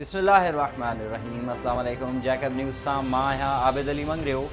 बिस्मिल्लाहिर्रहमानिर्रहीम। अस्सलाम वालेकुम। जैकब न्यूज़ सां मां आहियां आबिद अली मंगरियो।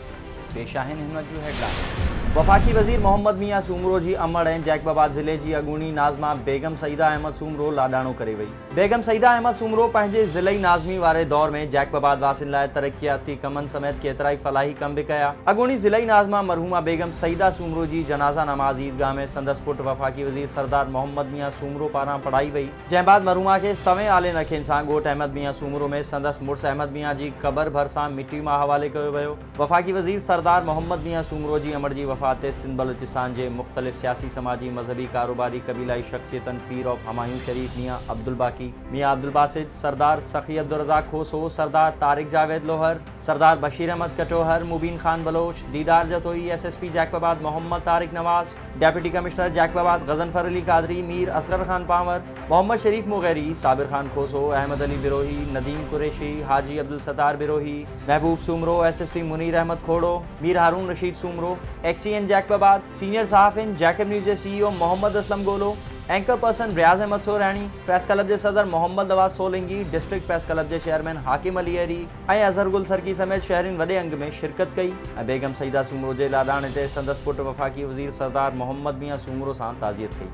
पेश आहिनि हिन वक़्त जूं हेडलाइन। वफ़ाक़ी वज़ीर मोहम्मद मियां सूमरो जी अमड़ ऐं जैकबाबाद ज़िले जी अॻूणी नाज़मा बेगम सईदा अहमद सूमरो लाॾाणो करे वई। बेगम सईदा अहमद सूमरो पंहिंजे ज़िलई नाज़मी वारे दौर में जैकबाबाद वासियुनि लाइ तरक़ियाती कमनि समेत केतिरा ई फलाही कम बि कया। अॻूणी ज़िलई नाज़मा मरहूमा बेगम सईदा सूमरो जी जनाज़ा नमाज़ ईदगाह में संदसि पुटु वफ़ाक़ी वज़ीर सरदार मोहम्मद मियां सूमरो पारां पढ़ाई वई, जंहिं बाद मरहूमा खे सवें आले नखेनि सां ॻोठ अहमद मियां सूमरो में संदसि मुड़ुसु अहमद मियां जी क़बर भरिसां मिटी मां हवाले कयो वियो। वफ़ाक़ी वज़ीर सरदार मोहम्मद मियां सूमरो जी अमड़ जी वफ़ात ते सिंध बलोचिस्तान जे मुख़्तलिफ़ सियासी समाजी मज़हबी कारोबारी कबीलाई शख़्सियतनि पीर ऑफ हमायूं शरीफ मियां अब्दुल बाकी, मियां अब्दुल बासित, सरदार सखी अब्दुल रज़ाक खोसो, सरदार तारिक जावेद लोहर, सरदार बशीर अहमद कटोहर, मुबीन Khan Baloch, Didar Jatoi, SSP Jacobabad Mohammad Tariq Nawaz, deputy commissioner Jacobabad Ghazanfar Ali Qadri, Mir Asghar Khan Panwar, Mohammad Sharif Mugheri, Sabir Khan Khoso, Ahmed Ali Birohi, Nadeem Qureshi, Haji Abdul Sattar Birohi, Mehboob Soomro, SSP Munir Ahmed Khoro, Mir Haroon Rashid Soomro, XCN Jacobabad, senior सहाफ़िन जैकब न्यूज़ जे CEO Mohammad Aslam Golo, anchor person रियाज़ अहमद सोरहानी, प्रेस क्लब के सदर Mohammad Nawaz Solangi, district press club के चेयरमैन हाकिम अली अरी ऐं अज़हर गुल सरकी समेत शहरिन वॾे अंग में शिरकत कई ऐं बेगम सईदा सूमरो जे लाॾाणे ते संदसि पुटु वफ़ाक़ी वज़ीर सरदार मोहम्मद मियां सूमरो सां ताज़ियत कई।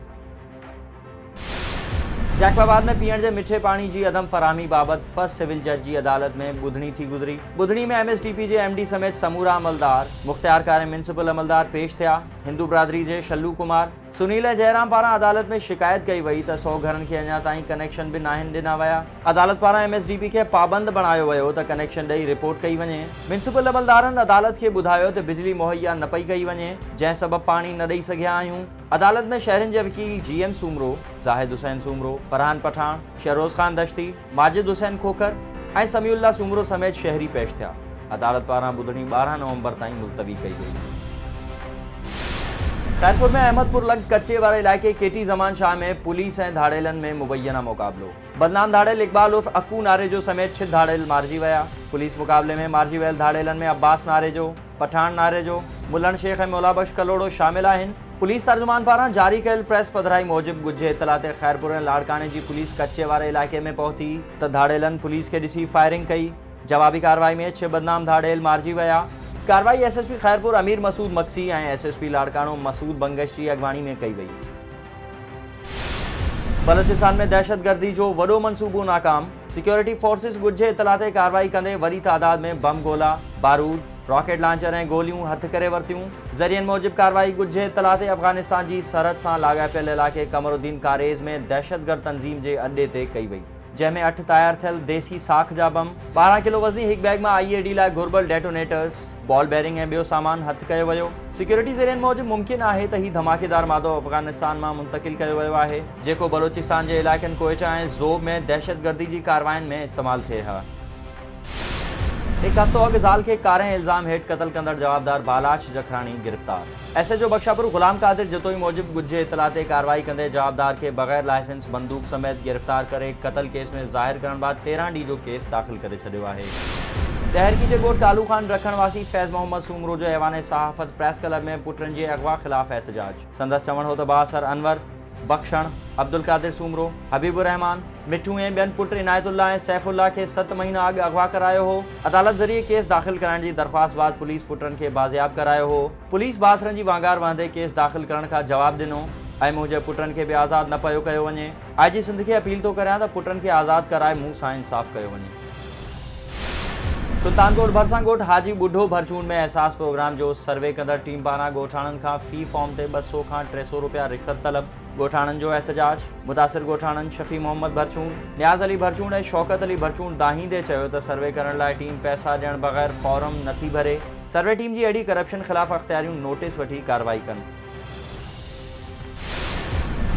जैकबाबाद में पीअण जे मिठे पानी जी अदम फराहमी बाबत फर्स्ट सिविल जज जी अदालत में ॿुधणी थी गुज़री। ॿुधणी में MSDP जे MD समेत समूरा अमलदार, मुख़्तियारकार म्यूनिसिपल अमलदार पेश थिया। हिंदू बिरादरी जे शल्लू कुमार, सुनील ऐं जयराम पारां अदालत में शिकायत कई वई त 100 घरनि खे अञा ताईं कनेक्शन बि नाहिनि ॾिना विया। अदालत पारां MSDP खे पाबंद बणायो वियो त कनेक्शन ॾेई रिपोर्ट कई वञे। म्यूनिसिपल अमलदारनि अदालत खे ॿुधायो त बिजली मुहैया न पई कई वञे, जंहिं सबबु पाणी न ॾेई सघिया आहियूं। अदालत में शहरनि जे वकील GM सूमरो, ज़ाहिद हुसैन सूमरो, फरहान पठान, शहरोज़ खान दश्ती, माजिद हुसैन खोखर ऐं समीउल्लाह सूमरो समेत शहरी पेश थिया। अदालत पारां ॿुधणी 12 नवंबर ताईं मुलतवी कई वई। खैरपुर में अहमदपुर लग कच्चे वारे इलाइक़े केटी ज़मान शाह में पुलिस ऐं धाड़ेलनि में मुबैना मुक़ाबलो। बदनाम धाड़ेल इकबाल उर्फ अक्कू नारेजो समेत 6 धाड़ेल मारिजी विया। पुलिस मुक़ाबले में मारिजी वियल धाड़ेलनि में अब्बास नारेजो, पठान नारेजो, मुलन शेख ऐं मौलाबख्श कलोड़ो शामिल आहिनि। पुलिस तर्जुमान पारां जारी कयल प्रेस पधराई मूजिब गुझे इतला ते खैरपुर ऐं लाड़काने जी पुलिस कच्चे वारे इलाइक़े में पहुती त धाड़ेलनि पुलिस खे ॾिसी फायरिंग कई। जवाबी कार्रवाई में 6 बदनाम धाड़ेल मारिजी विया। कार्रवाई SSP खैरपुर अमीर मसूद मक्सी ऐं SSP लाड़कानो मसूद बंगश जी अॻवानी में कई वई। बलोचिस्तान में दहशतगर्दी जो वॾो मंसूबो नाकाम। सिक्योरिटी फोर्सिस गुझे इतला ते कार्रवाई कंदे वॾी तादाद में बम गोला, बारूद, रॉकेट लॉन्चर ऐं गोलियूं हथ करे वरितियूं। ज़रियनि मूजिब कार्रवाई गुझे इतला ते अफ़गानिस्तान जी सरहद सां लाॻापियल इलाइक़े कमरुद्दीन कारेज़ में दहशतगर्द तंज़ीम जे अॾे ते कई वई, जंहिंमें 8 तयार थियल देसी साख जा बम, 12 किलो वज़नी हिकु बैग में IED लाइ घुर्बल डेटोनेटर्स, बॉल बेरिंग ऐं ॿियो सामान हथ कयो वियो। सिक्योरिटी ज़रियनि मूजिब मुमकिन आहे त हीउ धमाकेदार मादो अफ़गानिस्तान मां मुंतक़िल कयो वियो आहे, जेको बलोचिस्तान जे इलाइक़नि कोयटा ऐं ज़ोब में दहशतगर्दी जी कार्रवाइनि में इस्तेमालु थिए हा। एक हफ़्तो अॻु ज़ाल खे कारें इल्ज़ाम हेठि क़त्ल कंदड़ जवाबदार बालाश जखरानी गिरफ़्तार। SHO बख्शापुर गुलाम कादिर जतोई मूजिब गुझे इतला ते कार्रवाई कंदे जवाबदार खे बग़ैर लाइसेंस बंदूक समेत गिरफ़्तार करे क़त्ल केस में ज़ाहिर करण बाद 13 ॾींहं जो केस दाख़िल करे छॾियो आहे। तहरीकी जे ॻोठ कालू खान रखण वासी फैज़ मोहम्मद सूमरो जो ऐवान सहाफ़त प्रेस क्लब में पुटनि जे अगवा ख़िलाफ़ एहतजाज। संदसि चवण हो त बासर अनवर, बख्शण, अब्दुल कादिर सूमरो, हबीबुर रहमान, मिठू ऐं ॿियनि पुट इनायतुल्ला ऐं सैफुल्ला खे 7 महीना अॻु अगवा करायो हो। अदालत ज़रिए केस दाख़िल कराइण जी दरख़्वास्त बाद पुलिस पुटनि खे बाज़ियाब करायो हो। पुलिस बासरनि जी वांगार वहंदे केस दाख़िल करण खां जवाबु ॾिनो ऐं मुंहिंजे पुटनि खे बि आज़ादु न पियो कयो वञे। IG सिंध खे अपील थो करियां त पुटनि खे आज़ादु कराए मूं सां इंसाफ़ कयो वञे। सुल्तानकोट भरसांकोट हाजी बुढ़ो भरचून में एहसास प्रोग्राम जो सर्वे कंदड़ टीम पारां ॻोठाणनि खां फ़ी फॉर्म ते 200 खां 300 रुपया रिश्वत तलब। ॻोठाणनि जो एहतजाज। मुतासिर ॻोठाणनि शफ़ी मोहम्मद भरचून, नियाज़ अली भरचून ऐं शौकत अली भरचून दाहींदे चयो त सर्वे करण लाइ टीम पैसा ॾियण बग़ैर फॉर्म नथी भरे। सर्वे टीम जी अहिड़ी करप्शन ख़िलाफ़ अख़्तियारियूं नोटिस वठी कार्रवाई कनि।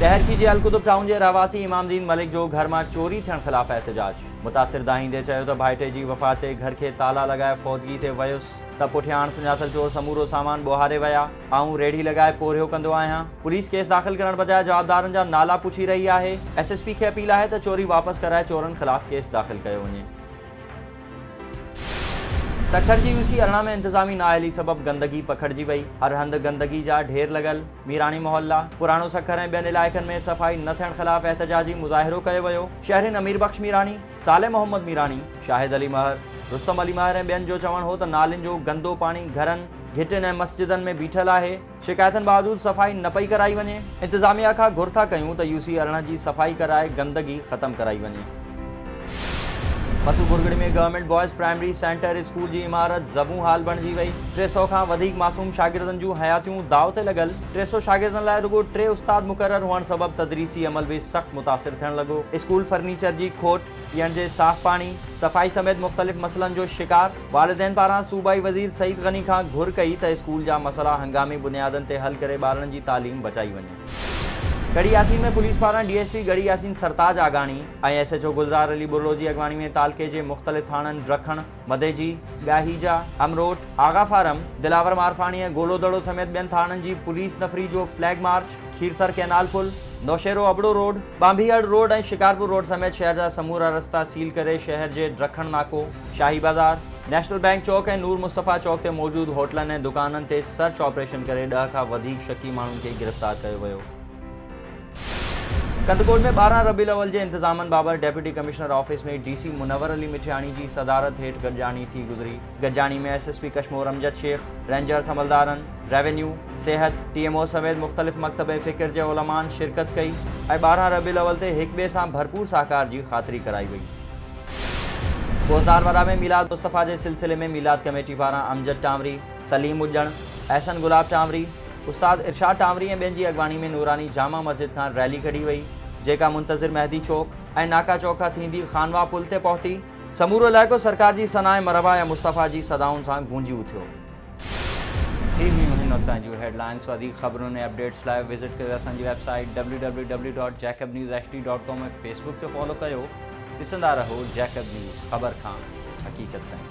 तहरीकी जे अलकुतुब टाउन जे रहवासी इमामदीन मलिक जो घर में चोरी थियण ख़िलाफ़ एहतजाज। मुतासिर दाहींदे चयो त भाइटे जी वफ़ात ते घर के ताला लॻाए फौतगी ते वयुसि त पुठियां अणसुञातल चोर समूरो सामान ॿोहारे विया। आऊं रेढ़ी लॻाए पोरियो कंदो आहियां। पुलिस केस दाख़िल करण बजाए जवाबदारनि जा नाला पुछी रही आहे। SSP खे अपील आहे त चोरी वापसि कराए चोरनि ख़िलाफ़ केस दाख़िल कयो वञे। सखर जी यूसी अरणा में इंतजामी नाअहली सबब गंदगी पखड़जी वही। हर हंध गंदगी जा ढेर लगल। मीरानी मोहल्ला पुरानो सखर ऐं ॿियनि इलाइक़नि में सफ़ाई न थियण ख़िलाफ़ एहतजाजी मुज़ाहिरो कयो वियो। शहरिन अमीर बख्श मीरानी, साले मोहम्मद मीरानी, शाहिद अली महर, रुस्तम अली महर ऐं ॿियनि जो चवणु हो त नालियुनि जो गंदो पानी घरनि, घिटिन ऐं मस्जिदनि में बीठल आहे। शिकायतनि बावजूद सफ़ाई न पई कराई वञे। इंतज़ामिया खां घुर था कयूं त यूसी अरणा जी सफ़ाई कराए गंदगी ख़त्म कराई वञे। मसू बुरगड़ी में government boys primary centre school की इमारत ज़बू हाल बणिजी वही। 300 खां वधीक मासूम शागिर्दनि जूं हयातियूं दाव ते लगल। 300 शागिर्दनि लाइ रुगो 3 उस्ताद मुक़रर हुअण सबब तदरीसी अमल भी सख्त मुतासिर थियण लॻो। स्कूल फर्नीचर जी खोट, पीअण जे साफ़ पानी, सफ़ाई समेत मुख़्तलिफ़ मसइलनि जो शिकार। वालिदैन पारां सूबाई वज़ीर सईद गनी खां घुर कई त स्कूल जा मसइला हंगामी बुनियादनि ते हल करे ॿारनि जी तालीम बचाई वञे। गढ़ी यासीन में पुलिस पारां DSP गढ़ी यासीन सरताज आगानी ऐं SHO गुलज़ार अली बुर्लो जी अगवानी में तालके जे मुख़्तलिफ़ थाननि रखण, मदेजी, ॻाहीजा, अमरोट, आगा फारम, दिलावर मारफानी ऐं गोलो दड़ो समेत ॿियनि थाननि जी पुलिस नफ़री जो फ्लैग मार्च, खीरथर कैनाल पुल, नौशेरो अबड़ो रोड, बांभीहड़ रोड ऐं शिकारपुर रोड समेत शहर जा समूरा रस्ता सील करे शहर जे ड्रखण नाको, शाही बाज़ार, नेशनल बैंक चौक ऐं नूर मुस्तफ़ा चौक ते मौजूद होटलनि ऐं दुकाननि ते सर्च ऑपरेशन करे 10 खां वधीक शकी माण्हुनि खे गिरफ़्तार कयो वियो। कंदकोट में 12 रबीउल अव्वल जे इंतजामनि बाबति डेप्यूटी कमिश्नर ऑफिस में DC मुनव्वर अली मिठियाणी जी सदारत हेठि गॾिजाणी थी गुज़री। गॾिजाणी में SSP कश्मीर अमजद शेख, रेंजर्स अमलदारनि, रेवेन्यू, सेहत, TMO समेत मुख़्तलिफ़ मकतब फ़िक्र जे उलमान शिरकत कई ऐं 12 रबीउल अव्वल ते हिक ॿिए सां भरपूर साकार जी ख़ातिरी कराई वई। गोज़दारवाड़ा में मीलाद मुस्तफ़ा के सिलसिले में मीलाद कमेटी पारां अमजद टांवरी, सलीम उजण, एहसन गुलाब टांवरी, उस्ताद इरशाद टांवरी ऐं ॿियनि जी अगवानी में नूरानी जामा मस्जिद खां रैली कढी वई, जेका मुंतज़िर मेहदी चौक ऐं नाका चौक खां थींदी खानवा पुल ते पहुती। समूरो इलाइक़ो सरकार जी सनाए मरवा ऐं मुस्तफ़ा जी सदाउनि सां गूंजी उथियो। ही हुयूं हिन वक़्त जूं हेडलाइंस। वधीक ख़बरुनि ऐं अपडेट्स लाइ विज़िट कयो असांजी वेबसाइट www.jacobnews.hd.com ऐं फेसबुक ते फॉलो कयो। ॾिसंदा रहो जैकब न्यूज़, ख़बर खां हक़ीक़त ताईं।